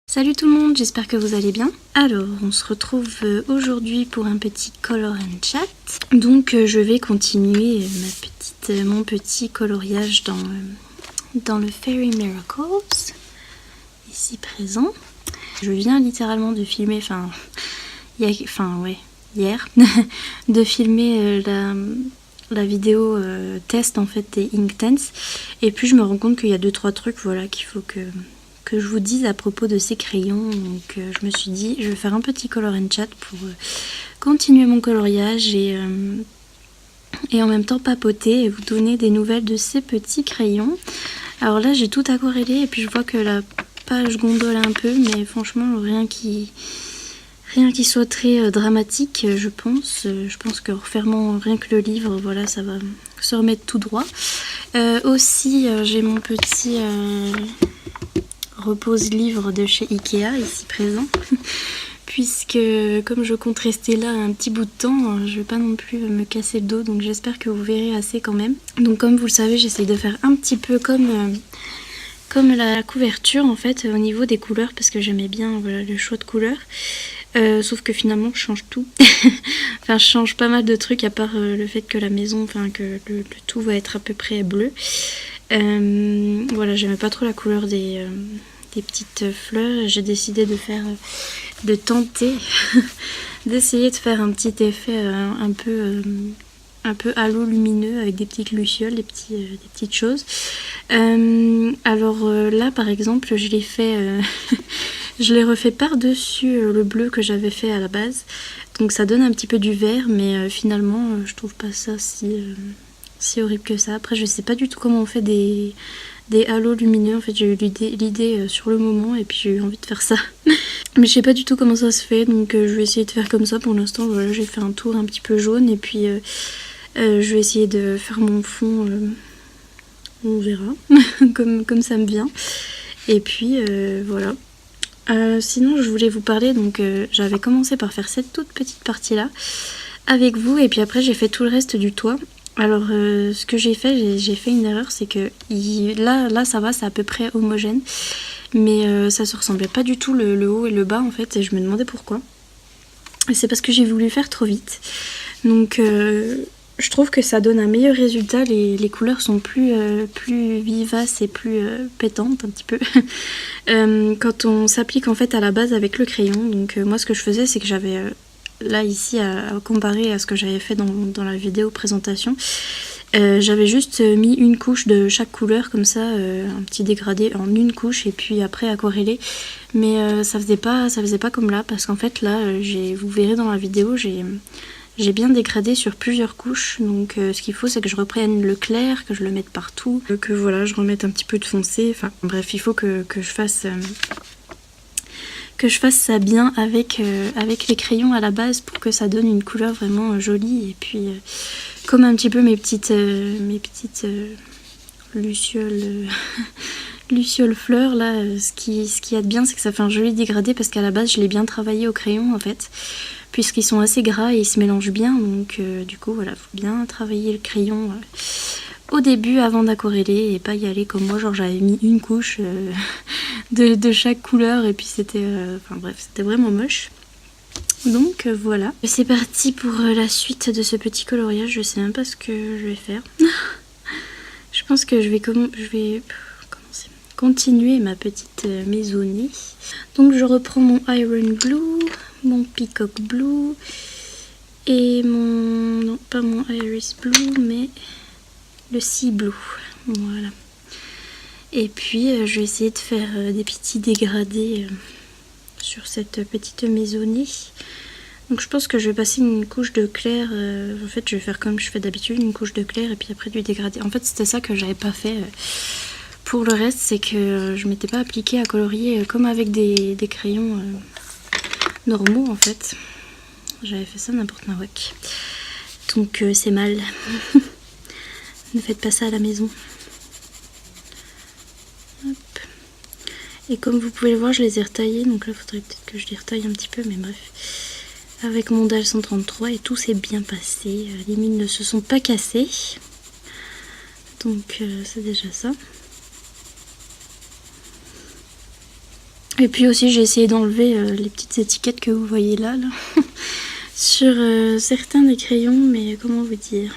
Salut tout le monde, j'espère que vous allez bien. Alors, on se retrouve aujourd'hui pour un petit color and chat. Donc, je vais continuer mon petit coloriage dans le Fairy Miracles, ici présent. Je viens littéralement de filmer, hier, de filmer la vidéo test en fait des Inktense. Et puis je me rends compte qu'il y a 2-3 trucs voilà, qu'il faut que je vous dise à propos de ces crayons. Donc je me suis dit, je vais faire un petit color and chat pour continuer mon coloriage et en même temps papoter et vous donner des nouvelles de ces petits crayons. Alors là j'ai tout aquarellé et puis je vois que la page gondole un peu, mais franchement rien qui soit très dramatique, je pense. Je pense que refermant rien que le livre, voilà, ça va se remettre tout droit. Aussi j'ai mon petit repose livre de chez Ikea ici présent. Puisque comme je compte rester là un petit bout de temps, je vais pas non plus me casser le dos, donc j'espère que vous verrez assez quand même. Donc comme vous le savez, j'essaye de faire un petit peu comme la couverture en fait au niveau des couleurs, parce que j'aimais bien voilà, le choix de couleurs. Sauf que finalement je change tout. Enfin je change pas mal de trucs à part le fait que la maison, enfin que le tout va être à peu près bleu. Voilà, j'aimais pas trop la couleur des petites fleurs. J'ai décidé de tenter d'essayer de faire un petit effet un peu halo lumineux avec des petites lucioles, des petites choses. Alors là par exemple je l'ai fait je l'ai refait par-dessus le bleu que j'avais fait à la base, donc ça donne un petit peu du vert, mais finalement je trouve pas ça si horrible que ça. Après je sais pas du tout comment on fait des halos lumineux, en fait j'ai eu l'idée sur le moment et puis j'ai eu envie de faire ça. Mais je sais pas du tout comment ça se fait, donc je vais essayer de faire comme ça pour l'instant. Voilà, j'ai fait un tour un petit peu jaune et puis je vais essayer de faire mon fond, on verra, comme ça me vient. Et puis voilà. Sinon je voulais vous parler, donc j'avais commencé par faire cette toute petite partie là avec vous et puis après j'ai fait tout le reste du toit. Alors ce que j'ai fait une erreur, c'est que là ça va, c'est à peu près homogène, mais ça se ressemblait pas du tout le haut et le bas en fait, et je me demandais pourquoi. Et c'est parce que j'ai voulu faire trop vite. Donc je trouve que ça donne un meilleur résultat, les couleurs sont plus vivaces et plus pétantes un petit peu quand on s'applique en fait à la base avec le crayon. Donc moi ce que je faisais, c'est que j'avais là ici à comparer à ce que j'avais fait dans la vidéo présentation, j'avais juste mis une couche de chaque couleur comme ça, un petit dégradé en une couche et puis après aquarellé, mais ça faisait pas comme là, parce qu'en fait là vous verrez dans la vidéo, j'ai bien dégradé sur plusieurs couches, donc ce qu'il faut c'est que je reprenne le clair, que je le mette partout, que voilà je remette un petit peu de foncé, enfin bref il faut que je fasse ça bien avec les crayons à la base pour que ça donne une couleur vraiment jolie. Et puis comme un petit peu mes petites lucioles fleurs là, ce qu'il y a de bien, c'est que ça fait un joli dégradé, parce qu'à la base je l'ai bien travaillé au crayon en fait, puisqu'ils sont assez gras et ils se mélangent bien, donc du coup voilà, faut bien travailler le crayon au début avant d'aquareller et pas y aller comme moi, genre j'avais mis une couche de chaque couleur et puis c'était enfin bref, c'était vraiment moche. Donc voilà, c'est parti pour la suite de ce petit coloriage. Je sais même pas ce que je vais faire. Je pense que je vais commencer, continuer ma petite maisonnée. Donc je reprends mon Iron Blue, mon Peacock Blue et non pas mon Iris Blue, mais le Sea Blue, voilà. Et puis je vais essayer de faire des petits dégradés sur cette petite maisonnée. Donc je pense que je vais passer une couche de clair, en fait je vais faire comme je fais d'habitude, une couche de clair et puis après du dégradé. En fait c'était ça que j'avais pas fait pour le reste, c'est que je m'étais pas appliquée à colorier comme avec des crayons normaux en fait. J'avais fait ça n'importe nawak. Donc c'est mal. Ne faites pas ça à la maison. Hop. Et comme vous pouvez le voir, je les ai retaillés, donc là il faudrait peut-être que je les retaille un petit peu, mais bref. Avec mon DAL 133 et tout s'est bien passé, les mines ne se sont pas cassées, donc c'est déjà ça. Et puis aussi j'ai essayé d'enlever les petites étiquettes que vous voyez là sur certains des crayons, mais comment vous dire,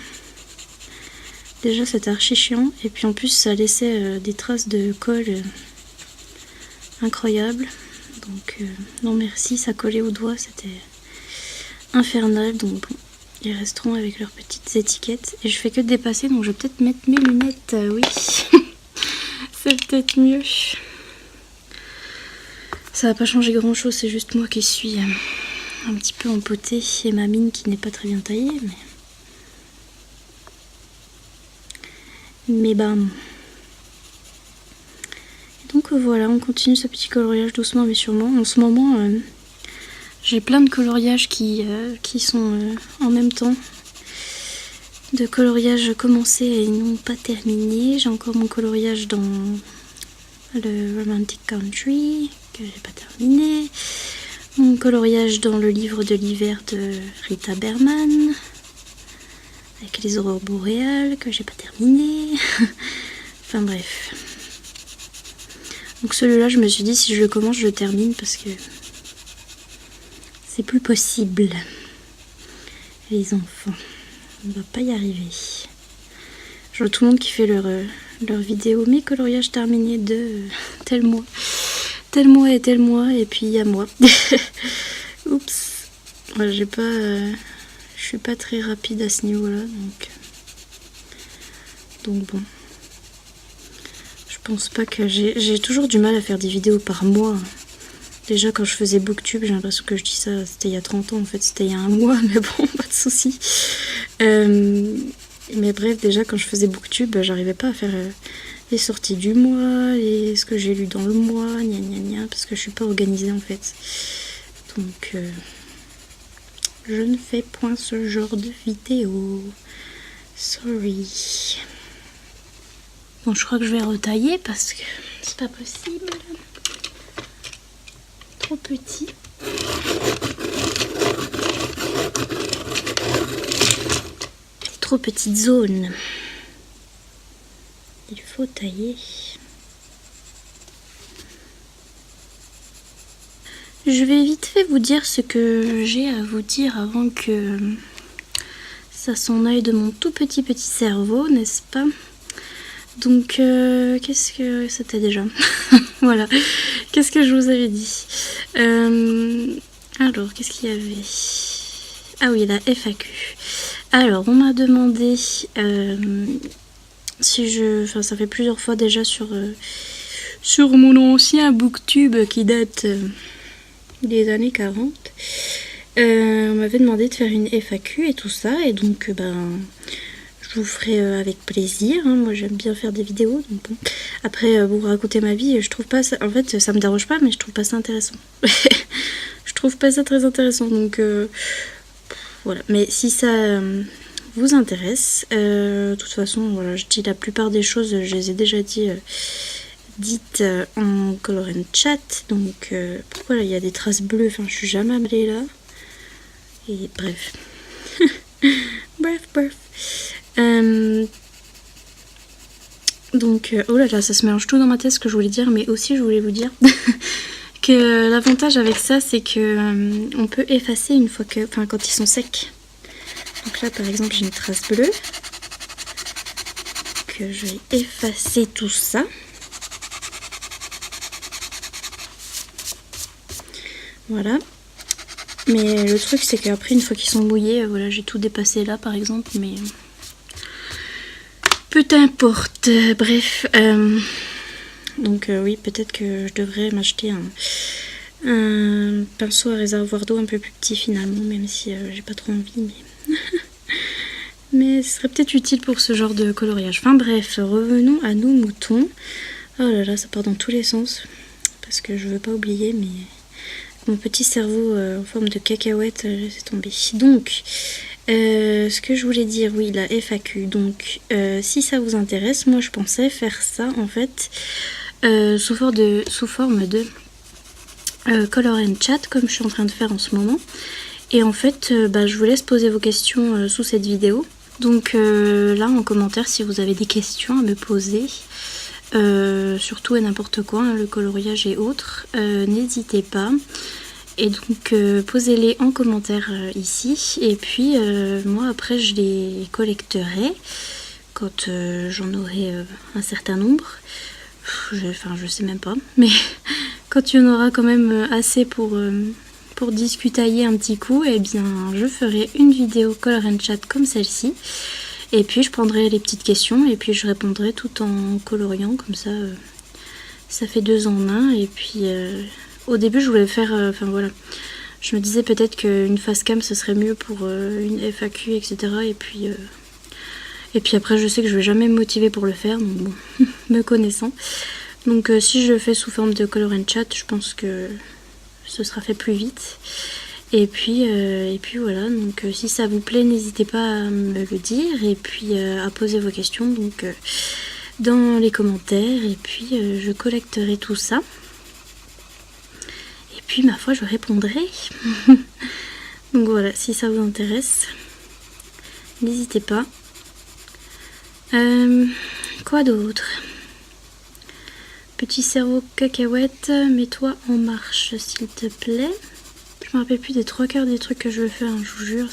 déjà c'était archi chiant, et puis en plus ça laissait des traces de colle incroyables, donc non merci, ça collait aux doigts, c'était infernal. Donc bon, ils resteront avec leurs petites étiquettes, et je fais que de dépasser, donc je vais peut-être mettre mes lunettes, oui c'est peut-être mieux. Ça va pas changer grand chose, c'est juste moi qui suis un petit peu empotée et ma mine qui n'est pas très bien taillée, mais bam. Donc voilà, on continue ce petit coloriage doucement mais sûrement. En ce moment, j'ai plein de coloriages qui sont en même temps. De coloriages commencés et non pas terminés. J'ai encore mon coloriage dans le Romantic Country, que j'ai pas terminé. Mon coloriage dans le livre de l'hiver de Rita Berman, avec les aurores boréales, que j'ai pas terminé. Enfin bref. Donc celui-là, je me suis dit, si je le commence, je le termine, parce que c'est plus possible. Les enfants, on va pas y arriver. Je vois tout le monde qui fait leur vidéo, mes coloriages terminés de tel mois et tel mois, et puis il y a moi. Oups. Ouais, je suis pas très rapide à ce niveau-là, donc bon. Je pense pas que j'ai toujours du mal à faire des vidéos par mois. Déjà quand je faisais Booktube, j'ai l'impression que je dis ça, c'était il y a 30 ans, en fait c'était il y a un mois, mais bon, pas de soucis. Mais bref, déjà quand je faisais Booktube, j'arrivais pas à faire les sorties du mois, et ce que j'ai lu dans le mois, gna gna gna, parce que je suis pas organisée en fait. Donc je ne fais point ce genre de vidéo. Sorry. Bon, je crois que je vais retailler parce que c'est pas possible. Trop petit. Trop petite zone. Il faut tailler. Je vais vite fait vous dire ce que j'ai à vous dire avant que ça s'en aille de mon tout petit cerveau, n'est-ce pas? Donc, qu'est-ce que c'était déjà? Voilà, qu'est-ce que je vous avais dit? Alors, qu'est-ce qu'il y avait? Ah oui, la FAQ. Alors, on m'a demandé si enfin, ça fait plusieurs fois déjà sur mon ancien Booktube qui date des années 40. On m'avait demandé de faire une FAQ et tout ça, et donc, je vous ferai avec plaisir, hein. Moi j'aime bien faire des vidéos, donc bon. Après vous raconter ma vie, je trouve pas ça, en fait ça me dérange pas, mais je trouve pas ça intéressant. Je trouve pas ça très intéressant, donc voilà. Mais si ça vous intéresse, de toute façon voilà, je dis la plupart des choses, je les ai déjà dites en color and chat, donc pourquoi là il y a des traces bleues, enfin je suis jamais allée là, et bref. bref. Donc, oh là là, ça se mélange tout dans ma tête ce que je voulais dire, mais aussi je voulais vous dire que l'avantage avec ça, c'est que on peut effacer une fois que, enfin, quand ils sont secs. Donc là, par exemple, j'ai une trace bleue que je vais effacer tout ça. Voilà. Mais le truc, c'est qu'après, une fois qu'ils sont mouillés, voilà, j'ai tout dépassé là, par exemple, mais peu importe. Bref, donc oui, peut-être que je devrais m'acheter un pinceau à réservoir d'eau un peu plus petit finalement, même si j'ai pas trop envie, mais mais ce serait peut-être utile pour ce genre de coloriage. Enfin bref, revenons à nos moutons. Oh là là, ça part dans tous les sens, parce que je veux pas oublier, mais mon petit cerveau en forme de cacahuète, laissez tomber. Donc, ce que je voulais dire, oui, la FAQ. Donc, si ça vous intéresse, moi je pensais faire ça en fait sous forme de color and chat, comme je suis en train de faire en ce moment. Et en fait, je vous laisse poser vos questions sous cette vidéo. Donc là, en commentaire, si vous avez des questions à me poser, surtout et n'importe quoi, hein, le coloriage et autres, n'hésitez pas. Et donc posez-les en commentaire ici. Et puis moi après je les collecterai quand j'en aurai un certain nombre. Enfin je sais même pas. Mais quand il y en aura quand même assez pour discutailler un petit coup, et bien je ferai une vidéo color and chat comme celle-ci. Et puis je prendrai les petites questions et puis je répondrai tout en coloriant. Comme ça, ça fait 2 en 1. Et puis... au début je voulais faire, enfin voilà, je me disais peut-être qu'une face cam ce serait mieux pour une FAQ, etc. Et puis après je sais que je vais jamais me motiver pour le faire, donc bon, me connaissant. Donc si je le fais sous forme de color and chat, je pense que ce sera fait plus vite. Et puis voilà, donc si ça vous plaît, n'hésitez pas à me le dire et puis à poser vos questions donc dans les commentaires. Et puis je collecterai tout ça. Puis ma foi je répondrai. Donc voilà, si ça vous intéresse, n'hésitez pas. Quoi d'autre? Petit cerveau cacahuète, mets-toi en marche s'il te plaît. Je me rappelle plus des 3/4 des trucs que je veux faire, hein, je vous jure.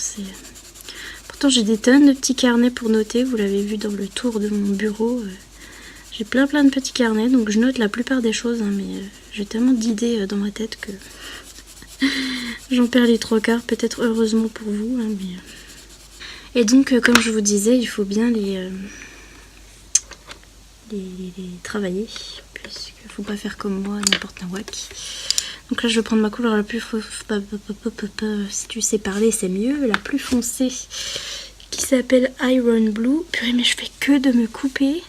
Pourtant j'ai des tonnes de petits carnets pour noter, vous l'avez vu dans le tour de mon bureau. J'ai plein de petits carnets, donc je note la plupart des choses, hein, mais j'ai tellement d'idées dans ma tête que j'en perds les 3/4, peut-être heureusement pour vous. Hein, mais... Et donc, comme je vous disais, il faut bien les travailler, puisqu'il ne faut pas faire comme moi, n'importe un whack. Donc là, je vais prendre ma couleur la plus... Si tu sais parler, c'est mieux, la plus foncée, qui s'appelle Iron Blue. Purée, mais je fais que de me couper.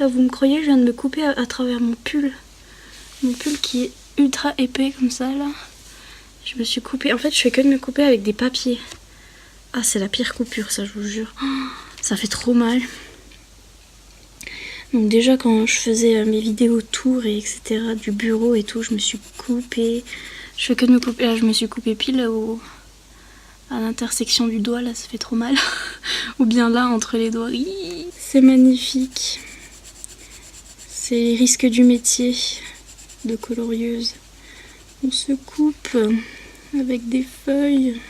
Là, vous me croyez, je viens de me couper à travers mon pull. Mon pull qui est ultra épais comme ça, là. Je me suis coupée. En fait, je fais que de me couper avec des papiers. Ah, c'est la pire coupure, ça, je vous jure. Oh, ça fait trop mal. Donc déjà, quand je faisais mes vidéos tours et etc. du bureau et tout, je me suis coupée. Je fais que de me couper. Là, je me suis coupée pile à l'intersection du doigt, là, ça fait trop mal. Ou bien là, entre les doigts. C'est magnifique. C'est les risques du métier de colorieuse. On se coupe avec des feuilles.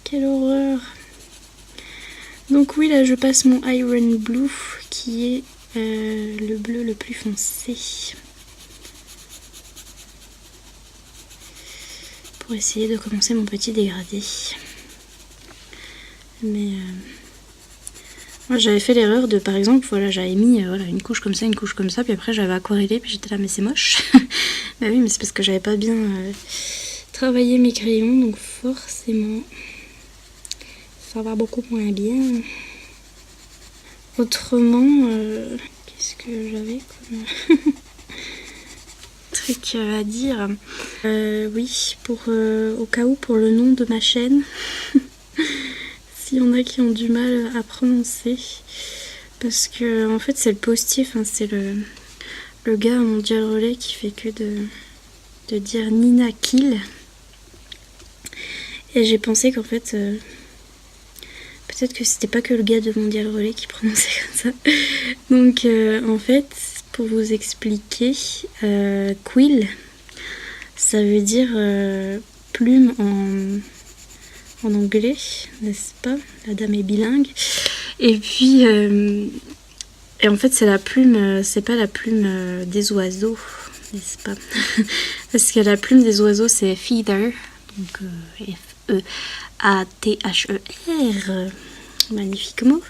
Quelle horreur. Donc oui, là je passe mon Iron Blue qui est le bleu le plus foncé. Pour essayer de commencer mon petit dégradé. Mais... moi j'avais fait l'erreur de, par exemple, voilà, j'avais mis voilà, une couche comme ça, puis après j'avais aquarellé, puis j'étais là, mais c'est moche. Bah oui, mais c'est parce que j'avais pas bien travaillé mes crayons, donc forcément, ça va beaucoup moins bien. Autrement, qu'est-ce que j'avais comme truc à dire? Oui, au cas où, pour le nom de ma chaîne. Il y en a qui ont du mal à prononcer parce que en fait c'est le postier, enfin c'est le gars à Mondial Relais qui fait que de dire Nina Kill, et j'ai pensé qu'en fait peut-être que c'était pas que le gars de Mondial Relais qui prononçait comme ça. Donc en fait, pour vous expliquer, quill ça veut dire plume en anglais, n'est-ce pas? La dame est bilingue. Et puis, et en fait, c'est la plume, c'est pas la plume des oiseaux, n'est-ce pas? Parce que la plume des oiseaux, c'est feather, donc F-E-A-T-H-E-R, magnifique mot.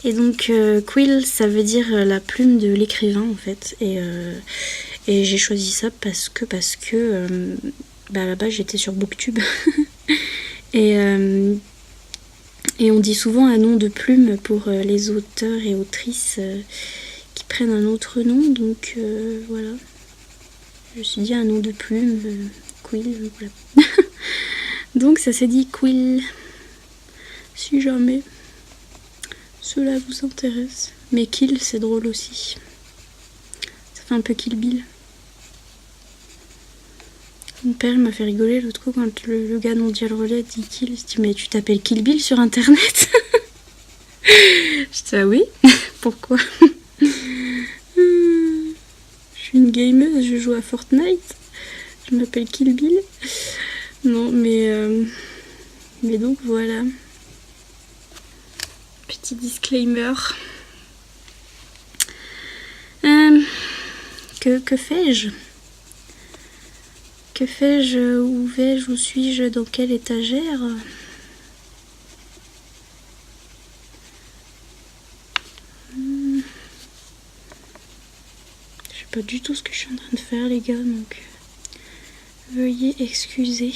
Et donc, quill, ça veut dire la plume de l'écrivain, en fait. Et j'ai choisi ça parce que bah, à la base, j'étais sur Booktube. Et on dit souvent un nom de plume pour les auteurs et autrices qui prennent un autre nom, donc voilà. Je me suis dit un nom de plume, quill, voilà. Donc ça s'est dit quill, si jamais cela vous intéresse. Mais kill, c'est drôle aussi. Ça fait un peu Kill Bill. Mon père m'a fait rigoler l'autre coup quand le gars Mondial Relais dit Kill. Il se dit, mais tu t'appelles Kill Bill sur internet? Je dis ah oui, pourquoi? Je suis une gameuse, je joue à Fortnite. Je m'appelle Kill Bill. Non, mais donc voilà. Petit disclaimer. Que fais-je? Que fais-je? Où vais-je? Où suis-je? Dans quelle étagère? Je sais pas du tout ce que je suis en train de faire, les gars, donc veuillez excuser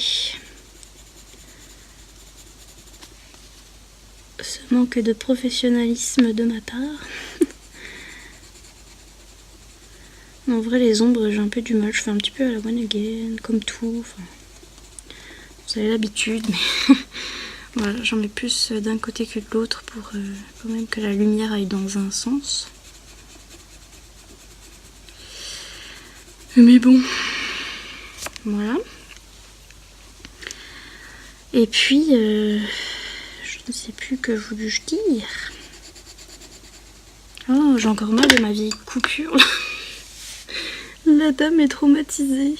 ce manque de professionnalisme de ma part. En vrai, les ombres, j'ai un peu du mal. Je fais un petit peu à la one again, comme tout. Enfin, vous avez l'habitude, mais voilà, j'en mets plus d'un côté que de l'autre pour quand même que la lumière aille dans un sens. Mais bon, voilà. Et puis, je ne sais plus que voulais-je dire. Oh, j'ai encore mal de ma vieille coupure. La dame est traumatisée.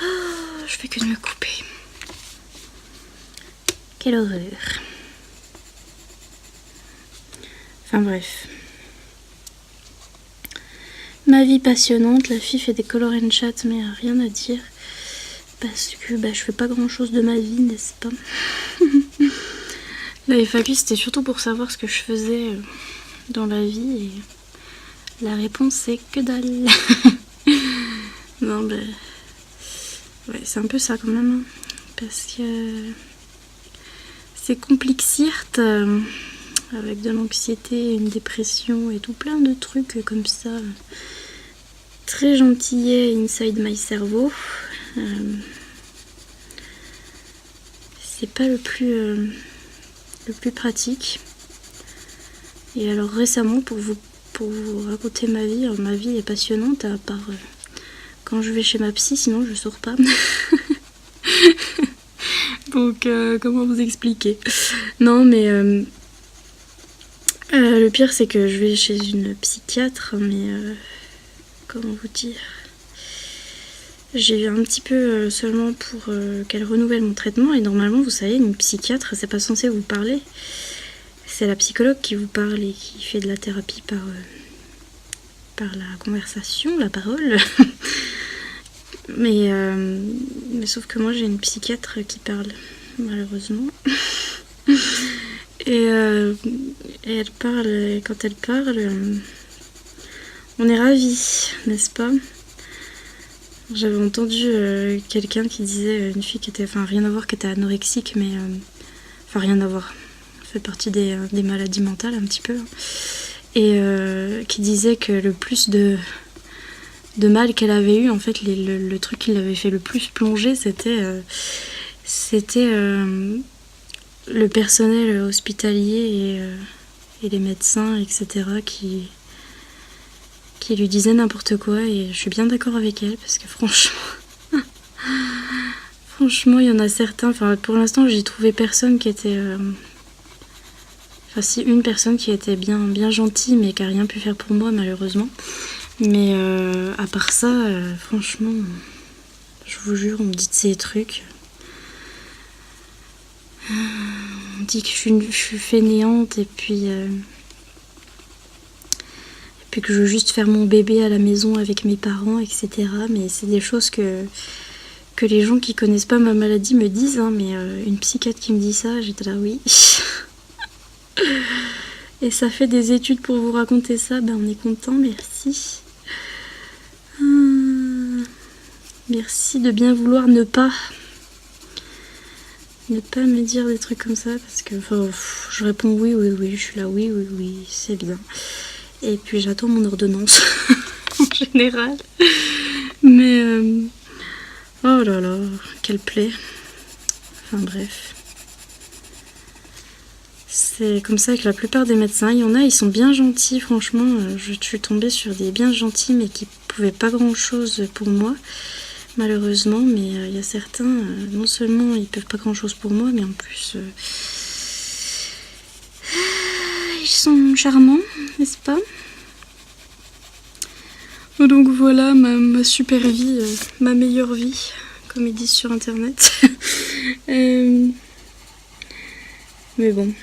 Oh, je fais que de me couper. Quelle horreur. Enfin bref. Ma vie passionnante, la fille fait des color and chat, mais rien à dire. Parce que je fais pas grand chose de ma vie, n'est-ce pas? La FAQ c'était surtout pour savoir ce que je faisais dans la vie et la réponse c'est que dalle. Non ouais, c'est un peu ça quand même, parce que c'est complixierte avec de l'anxiété, une dépression et tout plein de trucs comme ça. Très gentillet inside my cerveau. C'est pas le plus pratique. Et alors récemment, pour vous raconter ma vie, alors ma vie est passionnante à part quand je vais chez ma psy, sinon je sors pas. Donc comment vous expliquer? Non mais le pire c'est que je vais chez une psychiatre, mais comment vous dire, j'ai eu un petit peu seulement pour qu'elle renouvelle mon traitement, et normalement vous savez, une psychiatre c'est pas censé vous parler, c'est la psychologue qui vous parle et qui fait de la thérapie par la conversation, la parole. mais sauf que moi j'ai une psychiatre qui parle, malheureusement. Et elle parle, et quand elle parle, on est ravis, n'est-ce pas? J'avais entendu quelqu'un qui disait, une fille qui était, enfin rien à voir, qui était anorexique, mais enfin rien à voir, fait partie des maladies mentales un petit peu, et qui disait que le plus de mal qu'elle avait eu, en fait le truc qui l'avait fait le plus plonger, c'était le personnel hospitalier et les médecins, etc., qui lui disaient n'importe quoi. Et je suis bien d'accord avec elle, parce que franchement il y en a certains, enfin pour l'instant j'ai trouvé personne qui était enfin si, une personne qui était bien gentille, mais qui a rien pu faire pour moi malheureusement, mais à part ça, franchement je vous jure, on me dit de ces trucs. On dit que je suis fainéante, et puis que je veux juste faire mon bébé à la maison avec mes parents, etc. Mais c'est des choses que les gens qui connaissent pas ma maladie me disent, hein, mais une psychiatre qui me dit ça, j'étais là, oui. Et ça fait des études pour vous raconter ça, on est content, merci. Merci de bien vouloir ne pas me dire des trucs comme ça, parce que je réponds oui, je suis là, oui, c'est bien. Et puis j'attends mon ordonnance en général. Mais oh là là, quelle plaie. Enfin bref. C'est comme ça avec la plupart des médecins. Il y en a, ils sont bien gentils, franchement. Je suis tombée sur des bien gentils, mais qui pouvaient pas grand chose pour moi, malheureusement. Mais il y a certains, non seulement ils peuvent pas grand chose pour moi, mais en plus ils sont charmants, n'est-ce pas? Donc voilà ma super vie, ma meilleure vie, comme ils disent sur internet. Mais bon,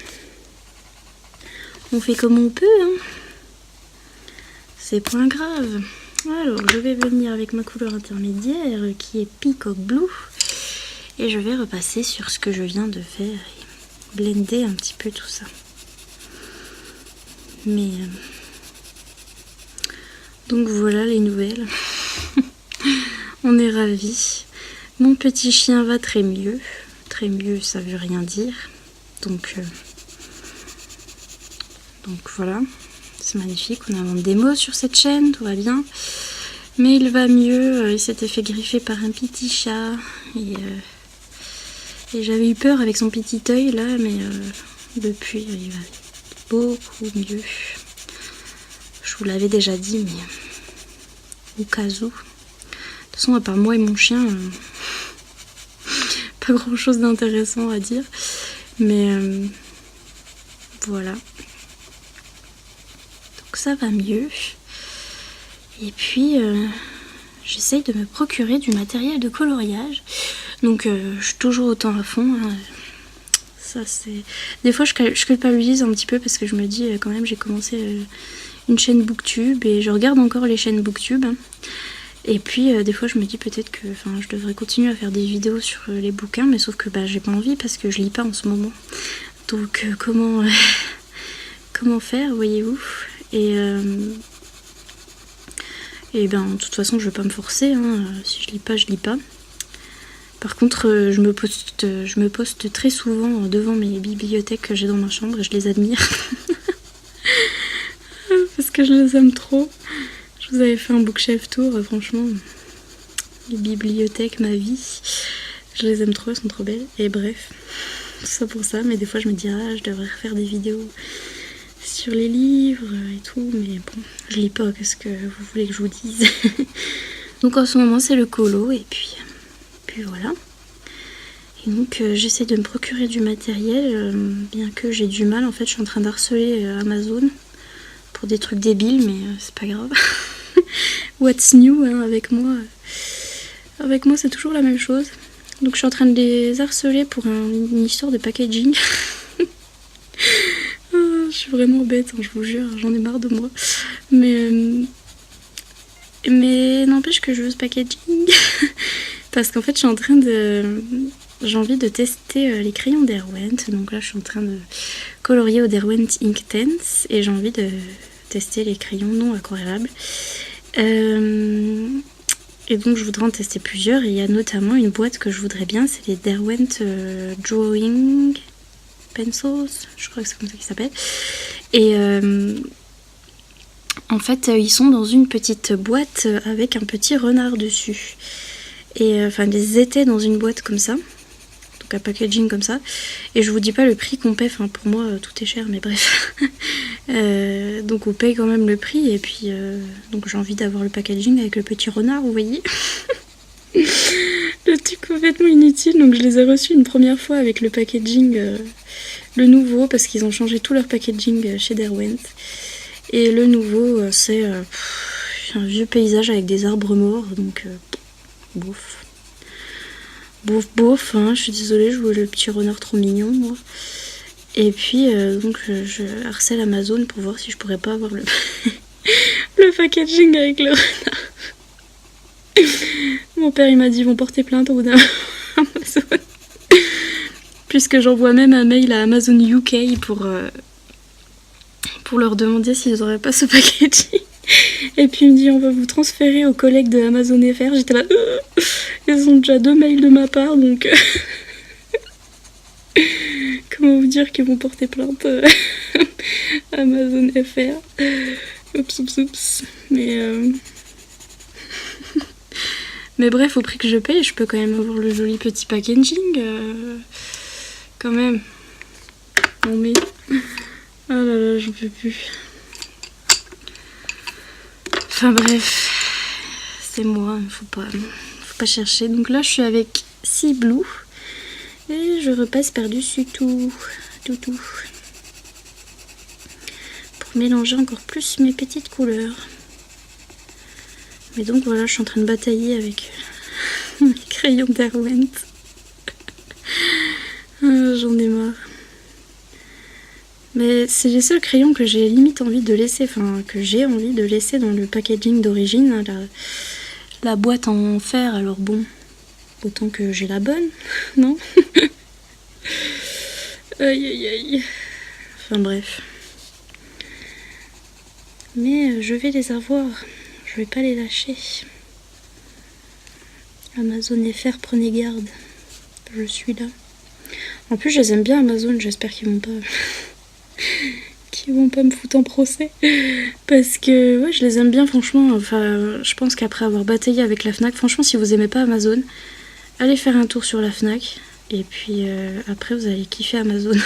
on fait comme on peut, hein. C'est point grave. Alors je vais venir avec ma couleur intermédiaire qui est Peacock Blue et je vais repasser sur ce que je viens de faire et blender un petit peu tout ça. Mais donc voilà les nouvelles. On est ravis. Mon petit chien va très mieux. Très mieux, ça veut rien dire. Donc voilà, c'est magnifique. On a un démo sur cette chaîne, tout va bien. Mais il va mieux. Il s'était fait griffer par un petit chat. Et j'avais eu peur avec son petit œil là, mais depuis il va beaucoup mieux. Je vous l'avais déjà dit, mais au cas où. De toute façon, à part moi et mon chien, pas grand chose d'intéressant à dire. Mais voilà. Donc ça va mieux. Et puis j'essaye de me procurer du matériel de coloriage. Donc je suis toujours autant à fond. Hein. Ça c'est. Des fois je culpabilise un petit peu parce que je me dis quand même j'ai commencé une chaîne Booktube et je regarde encore les chaînes Booktube. Hein. Et puis des fois je me dis peut-être que je devrais continuer à faire des vidéos sur les bouquins, mais sauf que j'ai pas envie parce que je lis pas en ce moment. Donc comment faire, voyez-vous? Et de toute façon je vais pas me forcer, hein. Si je lis pas, je lis pas. Par contre je me poste très souvent devant mes bibliothèques que j'ai dans ma chambre et je les admire. Parce que je les aime trop. Je vous avais fait un bookshelf tour, franchement, les bibliothèques, ma vie, je les aime trop, elles sont trop belles. Et bref, tout ça pour ça, mais des fois je me dis, je devrais refaire des vidéos sur les livres et tout, mais bon, je lis pas, qu'est-ce que vous voulez que je vous dise? Donc en ce moment c'est le colo, et puis voilà. Et donc j'essaie de me procurer du matériel, bien que j'ai du mal, en fait je suis en train d'harceler Amazon pour des trucs débiles, mais c'est pas grave. What's new, hein, avec moi c'est toujours la même chose. Donc je suis en train de les harceler pour une histoire de packaging. Je suis vraiment bête, hein, je vous jure, j'en ai marre de moi. Mais n'empêche que je veux ce packaging. Parce qu'en fait j'ai envie de tester les crayons Derwent. Donc là je suis en train de colorier au Derwent Inktense et j'ai envie de tester les crayons non aquarellables. Et donc je voudrais en tester plusieurs. Et il y a notamment une boîte que je voudrais bien, c'est les Derwent Drawing Pencils, je crois que c'est comme ça qu'ils s'appellent. Et en fait ils sont dans une petite boîte avec un petit renard dessus. Et ils étaient dans une boîte comme ça, donc un packaging comme ça. Et je vous dis pas le prix qu'on paie, pour moi tout est cher, mais bref. Donc on paye quand même le prix, et puis donc j'ai envie d'avoir le packaging avec le petit renard, vous voyez. Le truc complètement inutile. Donc je les ai reçus une première fois avec le packaging, le nouveau, parce qu'ils ont changé tout leur packaging chez Derwent. Et le nouveau c'est un vieux paysage avec des arbres morts, donc bouf. Bouf, hein, je suis désolée, je voulais le petit renard trop mignon, moi. Et puis, donc, je harcèle Amazon pour voir si je pourrais pas avoir le packaging avec le renard. Mon père, il m'a dit, ils vont porter plainte au bout d'un Amazon. Puisque j'envoie même un mail à Amazon UK pour leur demander s'ils n'auraient pas ce packaging. Et puis il me dit, on va vous transférer aux collègues de Amazon FR. J'étais là, ils ont déjà 2 mails de ma part, donc... Comment vous dire qu'ils vont porter plainte Amazon FR. Oups. Mais bref, au prix que je paye, je peux quand même avoir le joli petit packaging. Quand même. Non mais... Oh là là, j'en peux plus. Enfin bref. C'est moi, faut pas chercher. Donc là, je suis avec Sea Blue. Et je repasse par-dessus tout. mélanger encore plus mes petites couleurs. Mais donc voilà, je suis en train de batailler avec mes crayons Derwent. J'en ai marre. Mais c'est les seuls crayons que j'ai limite envie de laisser, enfin que j'ai envie de laisser dans le packaging d'origine, la boîte en fer, alors bon, autant que j'ai la bonne, non? Aïe aïe aïe. Enfin bref. Mais je vais les avoir, je vais pas les lâcher. Amazon FR, prenez garde, je suis là. En plus je les aime bien Amazon, j'espère qu'ils vont pas me foutre en procès, parce que ouais, je les aime bien franchement. Enfin je pense qu'après avoir bataillé avec la Fnac, franchement si vous aimez pas Amazon, allez faire un tour sur la Fnac et puis après vous allez kiffer Amazon.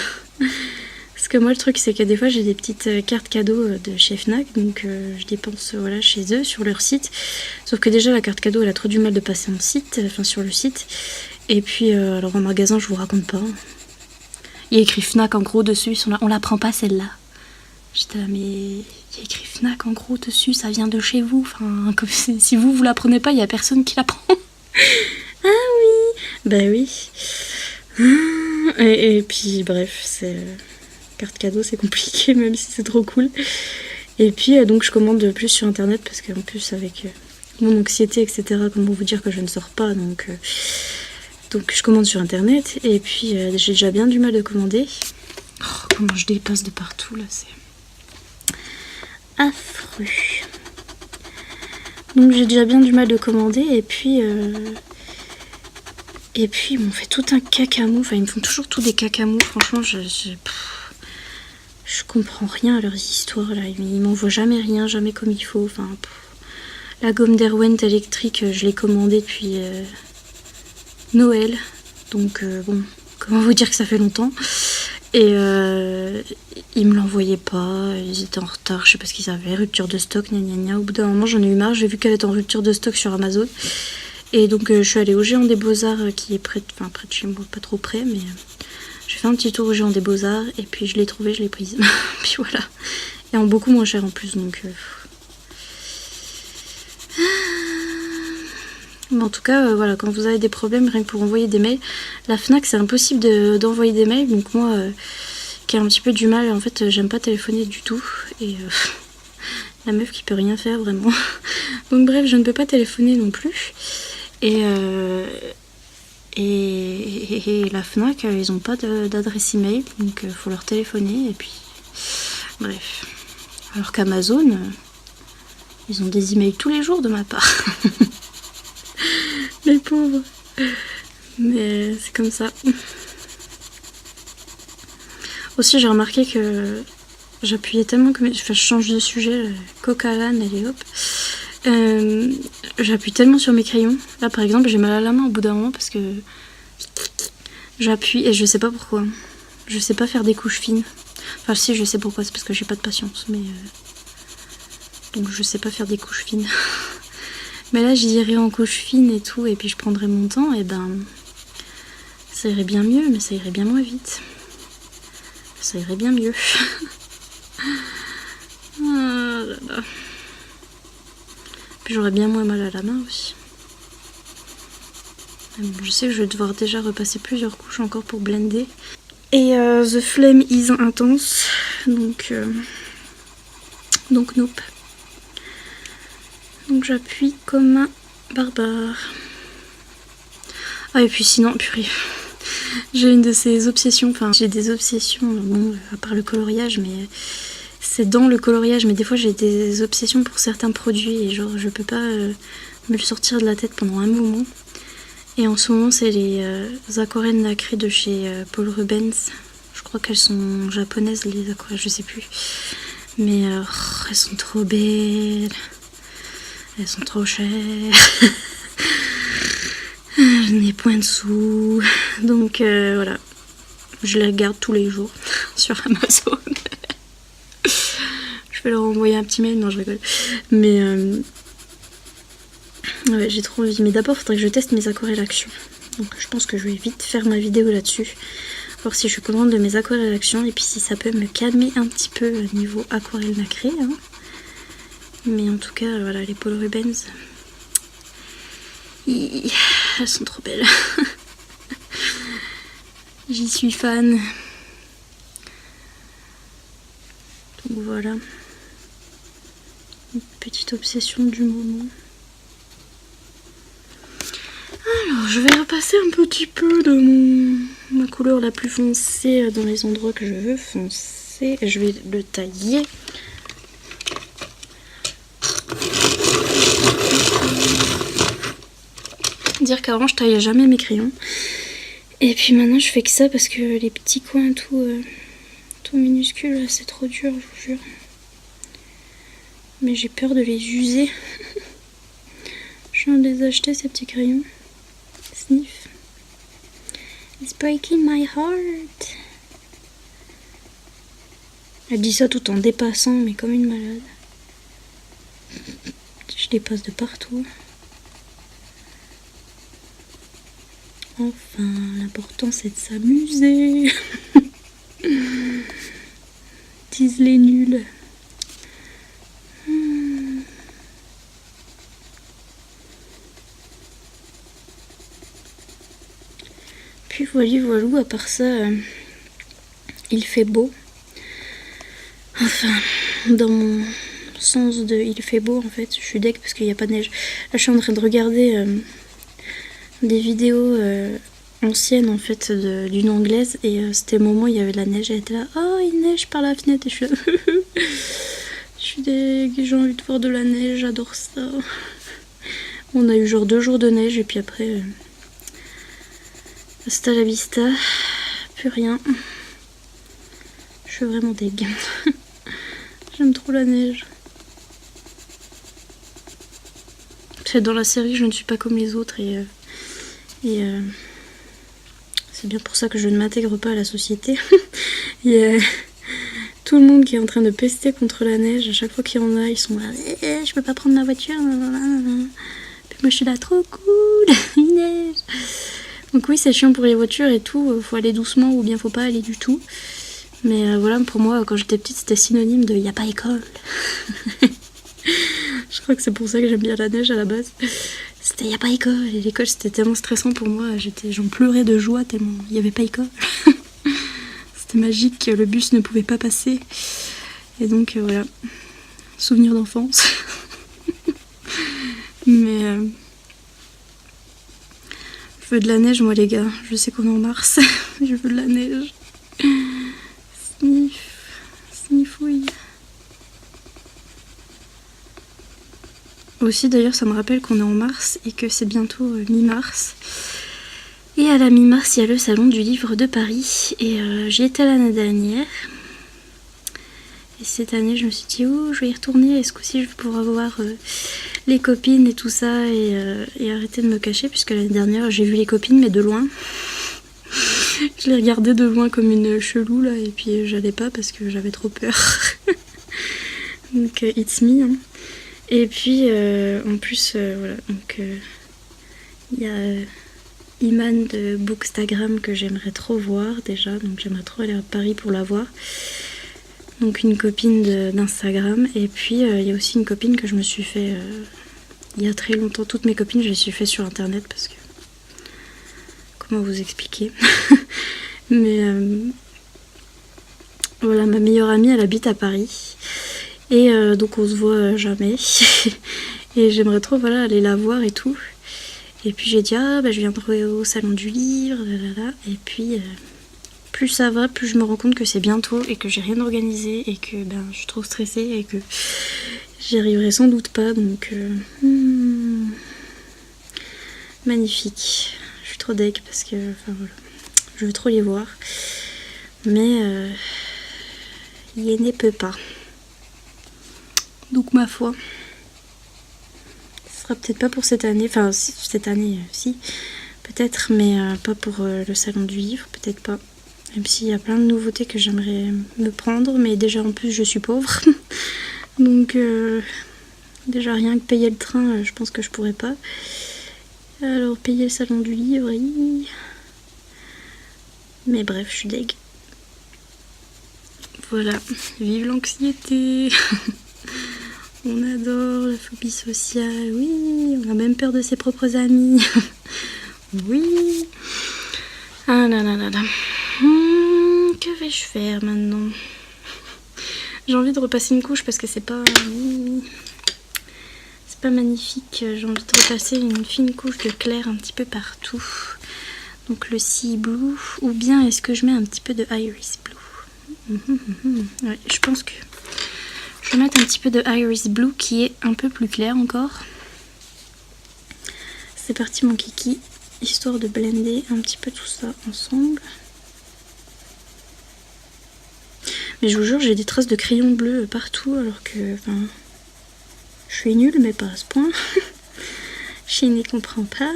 Parce que moi le truc c'est que des fois j'ai des petites cartes cadeaux de chez Fnac, donc je dépense voilà, chez eux sur leur site, sauf que déjà la carte cadeau elle a trop du mal de passer en site, enfin sur le site, et puis alors en magasin je vous raconte pas, il y a écrit Fnac en gros dessus, on la prend pas celle-là. J'étais là mais il y a écrit Fnac en gros dessus, ça vient de chez vous, enfin comme si vous la prenez pas, il y a personne qui la prend. Ah oui, bah oui. Et puis bref, c'est carte cadeau c'est compliqué même si c'est trop cool. Et puis donc je commande plus sur internet parce qu'en plus avec mon anxiété etc, comment vous dire que je ne sors pas, donc je commande sur internet et puis j'ai déjà bien du mal de commander. Oh, comment je dépasse de partout là, c'est affreux. Donc j'ai déjà bien du mal de commander et puis ils m'ont fait tout un cacamou, enfin ils me font toujours tout des cacamous, franchement je comprends rien à leurs histoires là, ils m'envoient jamais rien, jamais comme il faut, enfin la gomme Derwent électrique je l'ai commandée depuis Noël, donc bon, comment vous dire que ça fait longtemps, et ils me l'envoyaient pas, ils étaient en retard, je sais pas ce qu'ils avaient, rupture de stock, gna gna gna. Au bout d'un moment j'en ai eu marre, j'ai vu qu'elle était en rupture de stock sur Amazon, et donc je suis allée au Géant des Beaux-Arts qui est près de chez moi, pas trop près, mais j'ai fait un petit tour au Géant des Beaux-Arts et puis je l'ai trouvée, je l'ai prise. Puis voilà. Et en beaucoup moins cher en plus, donc mais en tout cas voilà, quand vous avez des problèmes rien que pour envoyer des mails, la Fnac c'est impossible d'envoyer des mails, donc moi qui ai un petit peu du mal, en fait j'aime pas téléphoner du tout, et la meuf qui peut rien faire vraiment. Donc bref, je ne peux pas téléphoner non plus, et la Fnac ils ont pas d'adresse email, donc faut leur téléphoner, et puis bref. Alors qu'Amazon ils ont des emails tous les jours de ma part. Les pauvres. Mais c'est comme ça. Aussi j'ai remarqué que j'appuyais tellement que... Enfin, je change de sujet, Coca-Lan, allez hop. J'appuie tellement sur mes crayons. Là par exemple j'ai mal à la main au bout d'un moment parce que j'appuie et je sais pas pourquoi. Je sais pas faire des couches fines. Enfin si, je sais pourquoi, c'est parce que j'ai pas de patience, mais donc je sais pas faire des couches fines. Mais là j'irai en couche fine et tout, et puis je prendrai mon temps, et ben ça irait bien mieux, mais ça irait bien moins vite. Ça irait bien mieux. Ah là là. Puis j'aurais bien moins mal à la main aussi. Je sais que je vais devoir déjà repasser plusieurs couches encore pour blender. Et the flame is intense, donc nope. Donc j'appuie comme un barbare. Ah et puis sinon, purée, j'ai une de ces obsessions, enfin j'ai des obsessions, bon à part le coloriage, mais c'est dans le coloriage, mais des fois j'ai des obsessions pour certains produits et genre je peux pas me le sortir de la tête pendant un moment. Et en ce moment c'est les aquarelles nacrées de chez Paul Rubens. Je crois qu'elles sont japonaises les aquarelles, je sais plus. Mais elles sont trop belles. Elles sont trop chères. Je n'ai point de sous. Donc voilà. Je les regarde tous les jours sur Amazon. Je vais leur envoyer un petit mail. Non, je rigole. Mais ouais, j'ai trop envie. Mais d'abord, il faudrait que je teste mes aquarelles action. Donc je pense que je vais vite faire ma vidéo là-dessus. voir si je suis contente de mes aquarelles action et puis si ça peut me calmer un petit peu niveau aquarelle nacrée. Hein. Mais en tout cas, voilà, les Paul Rubens, elles sont trop belles. J'y suis fan. Donc voilà. Une petite obsession du moment. Alors, je vais repasser un petit peu de ma couleur la plus foncée dans les endroits que je veux foncer. Et je vais le tailler. Dire qu'avant, je taillais jamais mes crayons. Et puis maintenant, je fais que ça parce que les petits coins tout minuscules, c'est trop dur, je vous jure. Mais j'ai peur de les user. Je viens de les acheter, ces petits crayons. Sniff. It's breaking my heart. Elle dit ça tout en dépassant, mais comme une malade. Je dépasse de partout. Enfin, l'important c'est de s'amuser. Disent les nuls. Puis voilà, à part ça, il fait beau. Enfin, dans mon sens de il fait beau, en fait, je suis deg parce qu'il n'y a pas de neige. Là, je suis en train de regarder des vidéos anciennes, en fait, d'une anglaise. Et c'était le moment où il y avait de la neige. Elle était là, oh, il neige par la fenêtre. Et je suis là, je suis deg, j'ai envie de voir de la neige, j'adore ça. On a eu genre 2 jours de neige et puis après... hasta la vista, plus rien. Je suis vraiment deg. J'aime trop la neige. C'est dans la série, je ne suis pas comme les autres et c'est bien pour ça que je ne m'intègre pas à la société. Il y a tout le monde qui est en train de pester contre la neige. À chaque fois qu'il y en a, ils sont là, je peux pas prendre ma voiture. Puis moi je suis là, trop cool, il neige. Donc oui, c'est chiant pour les voitures et tout, faut aller doucement ou bien faut pas aller du tout. Mais voilà, pour moi, quand j'étais petite, c'était synonyme de y a pas école. Je crois que c'est pour ça que j'aime bien la neige à la base. C'était y a pas école, et l'école c'était tellement stressant pour moi, j'en pleurais de joie tellement il n'y avait pas école. C'était magique, le bus ne pouvait pas passer. Et donc voilà, souvenir d'enfance. Mais... je veux de la neige, moi, les gars. Je sais qu'on est en mars. Je veux de la neige. Sniff. Sniffouille. Aussi, d'ailleurs, ça me rappelle qu'on est en mars et que c'est bientôt mi-mars. Et à la mi-mars, il y a le salon du livre de Paris. Et j'y étais l'année dernière. Et cette année, je me suis dit, oh, je vais y retourner. Est-ce qu'aussi je vais pouvoir voir les copines et tout ça et arrêter de me cacher, puisque l'année dernière, j'ai vu les copines, mais de loin. Je les regardais de loin comme une chelou, là, et puis j'allais pas parce que j'avais trop peur. Donc, it's me. Hein. Et puis, en plus, voilà, donc, il y a Iman de Bookstagram que j'aimerais trop voir, déjà. Donc, j'aimerais trop aller à Paris pour la voir. Donc une copine d'Instagram, et puis il y a aussi une copine que je me suis fait il y a très longtemps. Toutes mes copines je les suis fait sur internet parce que comment vous expliquer. Mais voilà, ma meilleure amie elle habite à Paris et donc on se voit jamais. Et j'aimerais trop voilà aller la voir et tout. Et puis j'ai dit ah bah je viendrai au salon du livre, et puis plus ça va, plus je me rends compte que c'est bientôt et que j'ai rien organisé et que ben, je suis trop stressée et que j'y arriverai sans doute pas. Donc magnifique. Je suis trop deg parce que enfin voilà, je veux trop les voir. Mais il ne peut pas. Donc ma foi, ce sera peut-être pas pour cette année. Enfin cette année si, peut-être, mais pas pour le salon du livre, peut-être pas. Même s'il y a plein de nouveautés que j'aimerais me prendre, mais déjà en plus je suis pauvre. Donc déjà rien que payer le train, je pense que je pourrais pas. Alors payer le salon du livre, Mais bref, je suis deg. Voilà, vive l'anxiété. On adore la phobie sociale, oui, on a même peur de ses propres amis. Oui. Ah là là là là. Que vais-je faire maintenant? J'ai envie de repasser une couche parce que c'est pas magnifique. J'ai envie de repasser une fine couche de clair un petit peu partout. Donc le Sea Blue, ou bien est-ce que je mets un petit peu de Iris Blue? Ouais, je pense que je vais mettre un petit peu de Iris Blue qui est un peu plus clair encore. C'est parti mon kiki, histoire de blender un petit peu tout ça ensemble. Mais je vous jure, j'ai des traces de crayon bleu partout alors que, enfin, je suis nulle mais pas à ce point. Je n'y comprends pas.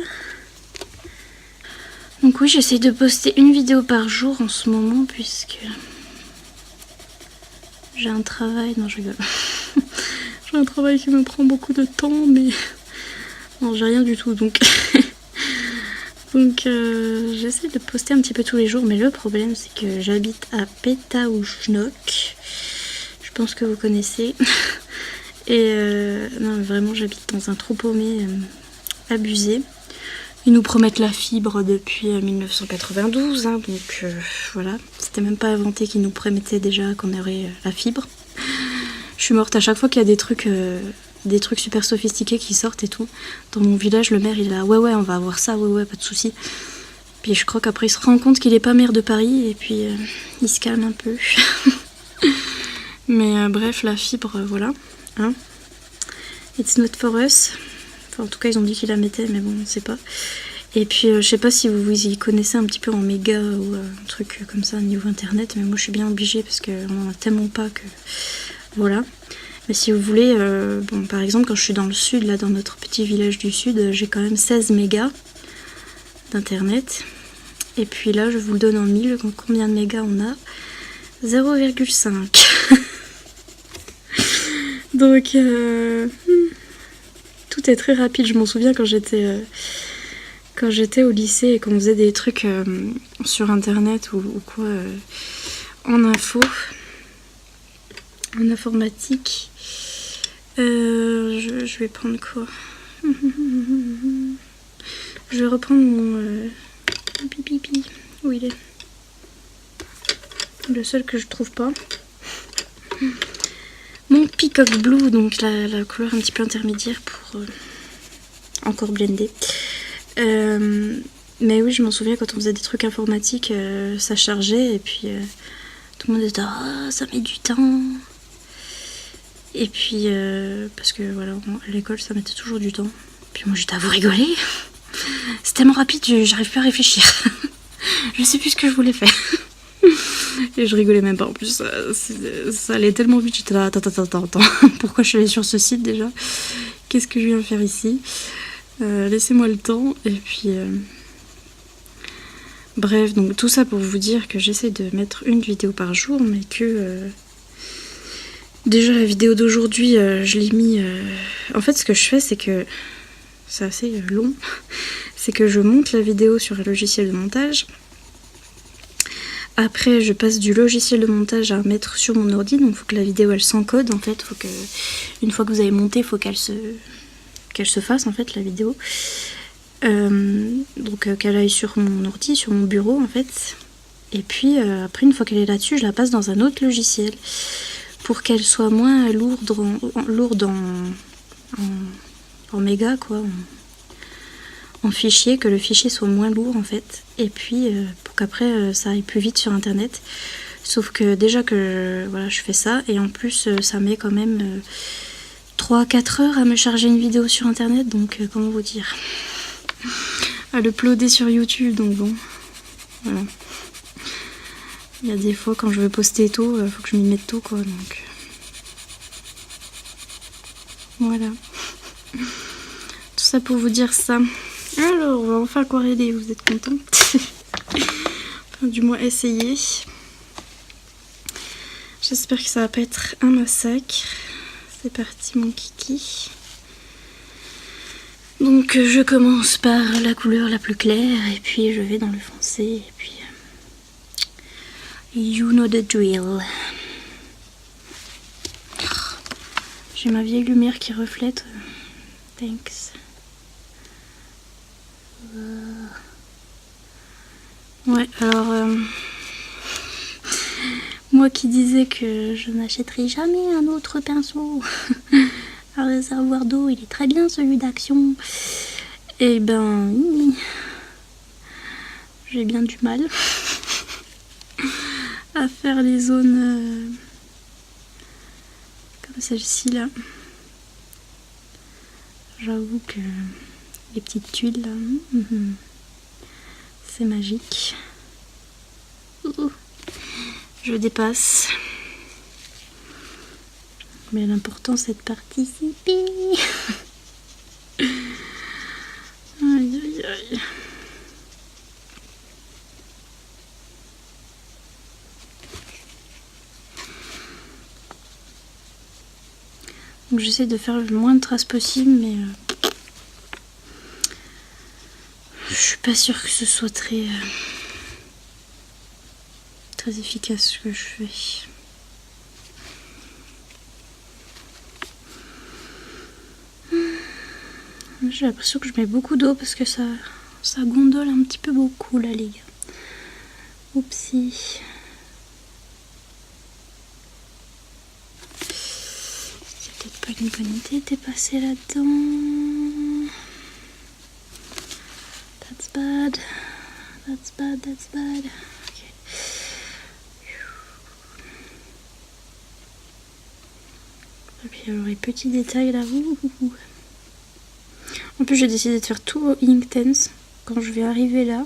Donc oui, j'essaie de poster une vidéo par jour en ce moment puisque j'ai un travail, non je rigole. J'ai un travail qui me prend beaucoup de temps mais non j'ai rien du tout donc j'essaie de poster un petit peu tous les jours mais le problème c'est que j'habite à Pétaouchnok. Je pense que vous connaissez. Et non vraiment j'habite dans un trou paumé abusé. Ils nous promettent la fibre depuis 1992, hein, donc voilà. C'était même pas inventé qu'ils nous promettaient déjà qu'on aurait la fibre. Je suis morte à chaque fois qu'il y a des trucs super sophistiqués qui sortent et tout. Dans mon village, le maire il est là, ouais on va avoir ça, ouais pas de souci. Puis je crois qu'après il se rend compte qu'il est pas maire de Paris et puis il se calme un peu. Mais bref, la fibre, voilà. Hein. It's not for us. En tout cas, ils ont dit qu'ils la mettaient, mais bon, on ne sait pas. Et puis, je sais pas si vous y connaissez un petit peu en méga ou un truc comme ça au niveau internet, mais moi je suis bien obligée parce qu'on n'en a tellement pas que. Voilà. Mais si vous voulez, bon, par exemple, quand je suis dans le sud, là, dans notre petit village du sud, j'ai quand même 16 mégas d'internet. Et puis là, je vous le donne en 1000. Combien de mégas on a? 0,5. Donc. Tout est très rapide, je m'en souviens quand j'étais au lycée et qu'on faisait des trucs sur internet ou quoi en informatique. Je vais prendre quoi? Je vais reprendre mon pipi. Où il est? Le seul que je trouve pas. Mon Peacock Blue, donc la couleur un petit peu intermédiaire pour encore blender. Mais oui, je m'en souviens quand on faisait des trucs informatiques, ça chargeait et puis tout le monde était ah, ça met du temps. Et puis parce que voilà, à l'école ça mettait toujours du temps. Puis moi j'étais à vous rigoler. C'est tellement rapide, j'arrive plus à réfléchir. Je sais plus ce que je voulais faire. Et je rigolais même pas en plus, ça allait tellement vite, j'étais là, attends, pourquoi je suis allée sur ce site déjà? Qu'est-ce que je viens faire ici? Laissez-moi le temps, et puis... Bref, donc tout ça pour vous dire que j'essaie de mettre une vidéo par jour, mais que... Déjà la vidéo d'aujourd'hui, je l'ai mis... En fait ce que je fais c'est que... C'est assez long, c'est que je monte la vidéo sur un logiciel de montage. Après, je passe du logiciel de montage à mettre sur mon ordi, donc il faut que la vidéo elle s'encode en fait. Faut que, une fois que vous avez monté, il faut qu'elle se fasse en fait la vidéo. Donc qu'elle aille sur mon ordi, sur mon bureau en fait. Et puis après, une fois qu'elle est là-dessus, je la passe dans un autre logiciel pour qu'elle soit moins lourde en méga quoi. En fichier, que le fichier soit moins lourd en fait, et puis pour qu'après ça aille plus vite sur internet. Sauf que déjà que voilà, je fais ça, et en plus ça met quand même 3-4 heures à me charger une vidéo sur internet, donc comment vous dire, à l'uploader sur YouTube, donc bon, voilà. Il y a des fois quand je veux poster tôt, faut que je m'y mette tôt quoi, donc voilà. Tout ça pour vous dire ça. Alors, on va enfin aquareller, vous êtes contents? Enfin, du moins essayer. J'espère que ça va pas être un massacre. C'est parti mon kiki. Donc je commence par la couleur la plus claire et puis je vais dans le foncé et puis You know the drill. J'ai ma vieille lumière qui reflète. Thanks. Ouais, alors... moi qui disais que je n'achèterai jamais un autre pinceau à réservoir d'eau, il est très bien celui d'Action. Et ben... j'ai bien du mal à faire les zones comme celle-ci là. J'avoue que les petites tuiles là, c'est magique. Je dépasse. Mais l'important c'est de participer. Aïe aïe aïe. Donc j'essaie de faire le moins de traces possible, mais je suis pas sûre que ce soit très efficace ce que je fais. J'ai l'impression que je mets beaucoup d'eau parce que ça gondole un petit peu beaucoup là les gars. Oupsie. C'est peut-être pas une bonne idée de passer là-dedans. That's bad. That's bad, that's bad. Ok. Et puis alors les petits détails là. En plus j'ai décidé de faire tout au Inktense. Quand je vais arriver là,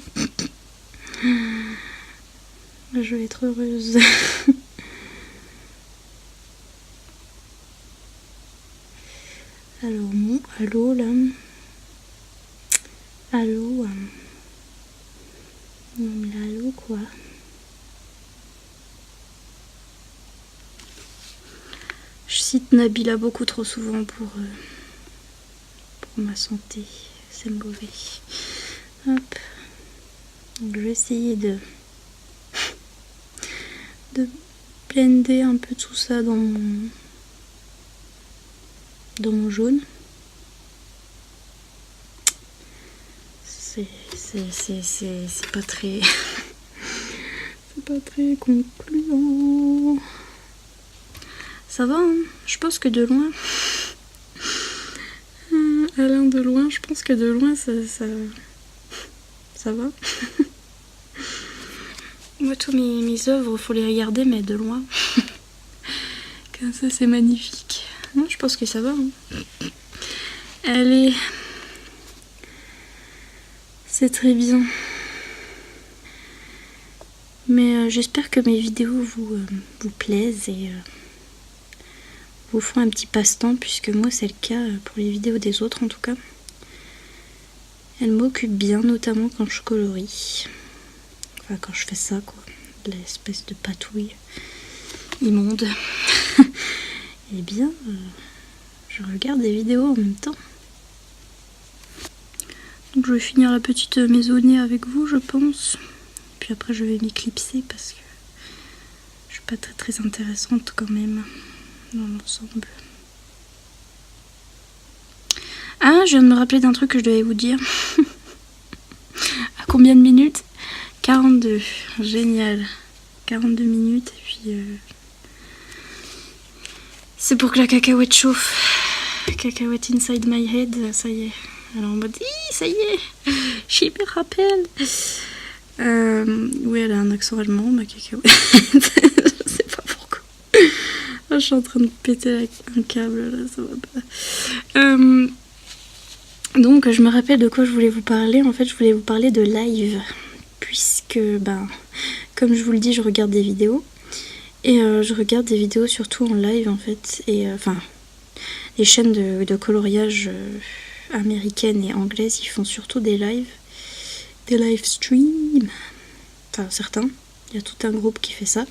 je vais être heureuse. Alors mon halo là. Halo. Non mais l'halo quoi. Je cite Nabila beaucoup trop souvent pour ma santé. C'est mauvais. Hop. Donc je vais essayer de blender un peu tout ça dans mon jaune. C'est pas très c'est pas très concluant. Ça va hein, je pense que de loin Alain de loin, je pense que de loin ça va. Moi tous mes œuvres faut les regarder mais de loin. Comme ça c'est magnifique. Non, je pense que ça va hein. Allez. C'est très bien. Mais j'espère que mes vidéos vous plaisent et vous font un petit passe-temps, puisque moi c'est le cas pour les vidéos des autres en tout cas. Elles m'occupent bien, notamment quand je colorie. Enfin quand je fais ça quoi. L'espèce de patouille immonde. Eh bien, je regarde des vidéos en même temps. Donc je vais finir la petite maisonnée avec vous je pense. Puis après je vais m'éclipser parce que je suis pas très intéressante quand même dans l'ensemble. Ah, je viens de me rappeler d'un truc que je devais vous dire. À combien de minutes? 42. Génial. 42 minutes et puis... c'est pour que la cacahuète chauffe. Cacahuète inside my head, ça y est. Alors en mode, ça y est, je me rappelle. Oui, elle a un accent allemand, ma cacahuète. Je sais pas pourquoi. Je suis en train de péter un câble, là, ça va pas. Donc, je me rappelle de quoi je voulais vous parler. En fait, je voulais vous parler de live. Puisque, comme je vous le dis, je regarde des vidéos. Et je regarde des vidéos surtout en live, en fait. Et, les chaînes de coloriage... américaines et anglaises, ils font surtout des live streams, enfin certains, il y a tout un groupe qui fait ça,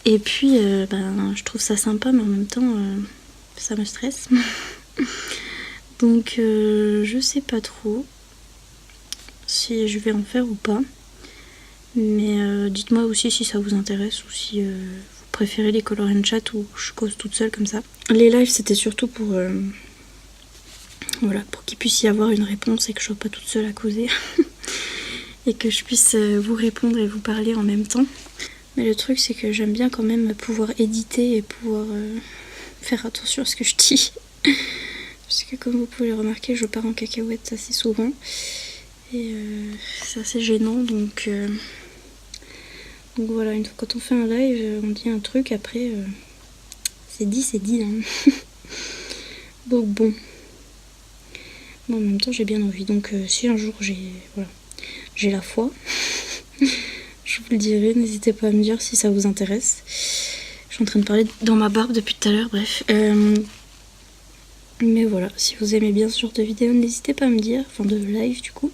et puis je trouve ça sympa mais en même temps ça me stresse. Donc je sais pas trop si je vais en faire ou pas, Mais dites-moi aussi si ça vous intéresse ou si vous préférez les color and chat ou je cause toute seule comme ça. Les lives c'était surtout pour voilà, pour qu'il puisse y avoir une réponse et que je sois pas toute seule à causer et que je puisse vous répondre et vous parler en même temps. Mais le truc c'est que j'aime bien quand même pouvoir éditer et pouvoir faire attention à ce que je dis. Parce que comme vous pouvez le remarquer, je pars en cacahuète assez souvent. Et c'est assez gênant, donc voilà, une fois quand on fait un live, on dit un truc, après c'est dit. Hein. Donc bon. Mais en même temps j'ai bien envie, donc si un jour j'ai la foi, je vous le dirai, n'hésitez pas à me dire si ça vous intéresse. Je suis en train de parler dans ma barbe depuis tout à l'heure, bref. Mais voilà, si vous aimez bien ce genre de vidéo, n'hésitez pas à me dire, enfin de live du coup.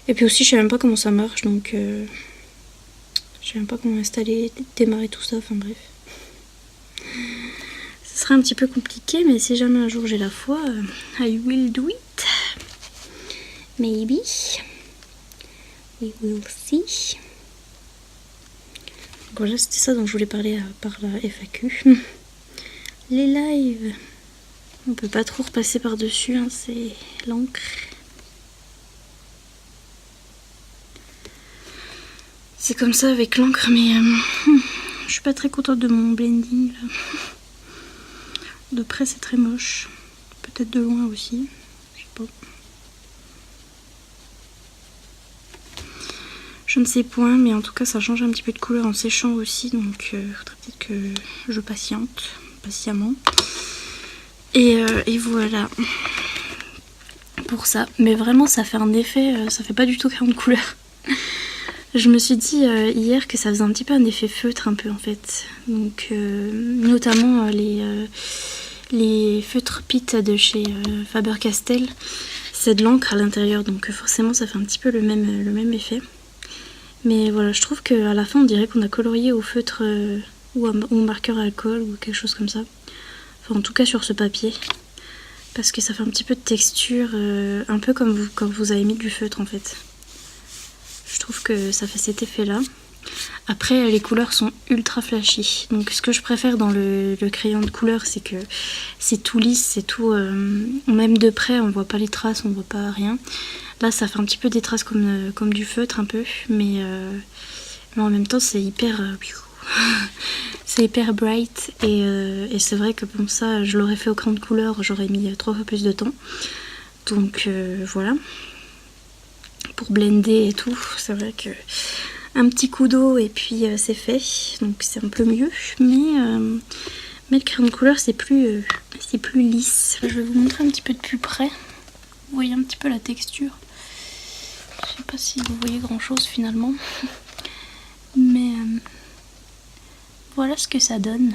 Et puis aussi je sais même pas comment ça marche, donc je sais même pas comment installer, démarrer tout ça, enfin bref. Ce sera un petit peu compliqué, mais si jamais un jour j'ai la foi, I will do it. Maybe. We will see. Donc voilà, c'était ça dont je voulais parler par la FAQ. Les lives, on peut pas trop repasser par-dessus, hein, c'est l'encre. C'est comme ça avec l'encre, mais je suis pas très contente de mon blending là. De près c'est très moche, peut-être de loin aussi, je sais pas. Je ne sais point, mais en tout cas ça change un petit peu de couleur en séchant aussi, donc faudrait peut-être que je patiente patiemment. Et voilà pour ça. Mais vraiment ça fait un effet, ça fait pas du tout crayon de couleur. Je me suis dit hier que ça faisait un petit peu un effet feutre un peu en fait. Donc notamment les feutres Pitt de chez Faber-Castell. C'est de l'encre à l'intérieur, donc forcément ça fait un petit peu le même effet. Mais voilà, je trouve qu'à la fin on dirait qu'on a colorié au feutre ou au marqueur à alcool ou quelque chose comme ça. Enfin en tout cas sur ce papier. Parce que ça fait un petit peu de texture, un peu comme quand vous avez mis du feutre en fait. Je trouve que ça fait cet effet là. Après les couleurs sont ultra flashy. Donc ce que je préfère dans le crayon de couleur c'est que c'est tout lisse, c'est tout... même de près on voit pas les traces, on voit pas rien. Là ça fait un petit peu des traces comme du feutre un peu. Mais en même temps c'est hyper... c'est hyper bright. Et c'est vrai que bon ça je l'aurais fait au crayon de couleur, j'aurais mis 3 fois plus de temps. Donc voilà. Pour blender et tout, c'est vrai que un petit coup d'eau et puis c'est fait, donc c'est un peu mieux, mais le crayon de couleur c'est plus lisse. Je vais vous montrer un petit peu de plus près, vous voyez un petit peu la texture, je sais pas si vous voyez grand chose finalement, mais voilà ce que ça donne.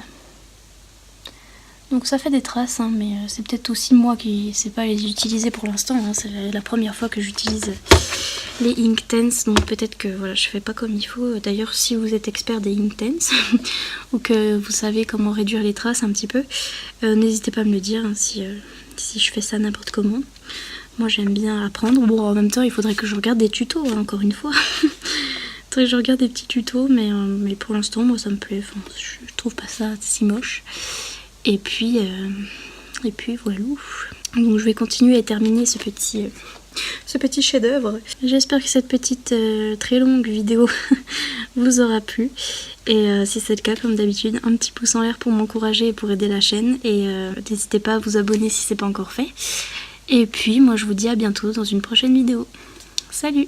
Donc ça fait des traces, hein, mais c'est peut-être aussi moi qui ne sais pas les utiliser pour l'instant, hein, c'est la première fois que j'utilise les Inktense, donc peut-être que voilà, je fais pas comme il faut. D'ailleurs si vous êtes expert des Inktense ou que vous savez comment réduire les traces un petit peu, n'hésitez pas à me le dire hein, si je fais ça n'importe comment. Moi j'aime bien apprendre, bon en même temps il faudrait que je regarde des tutos hein, encore une fois. Il faudrait que je regarde des petits tutos, mais pour l'instant moi ça me plaît, enfin, je trouve pas ça si moche. Et puis voilà. Donc je vais continuer à terminer ce petit chef-d'œuvre. J'espère que cette petite très longue vidéo vous aura plu. Et si c'est le cas, comme d'habitude, un petit pouce en l'air pour m'encourager et pour aider la chaîne. Et n'hésitez pas à vous abonner si c'est pas encore fait. Et puis moi je vous dis à bientôt dans une prochaine vidéo. Salut!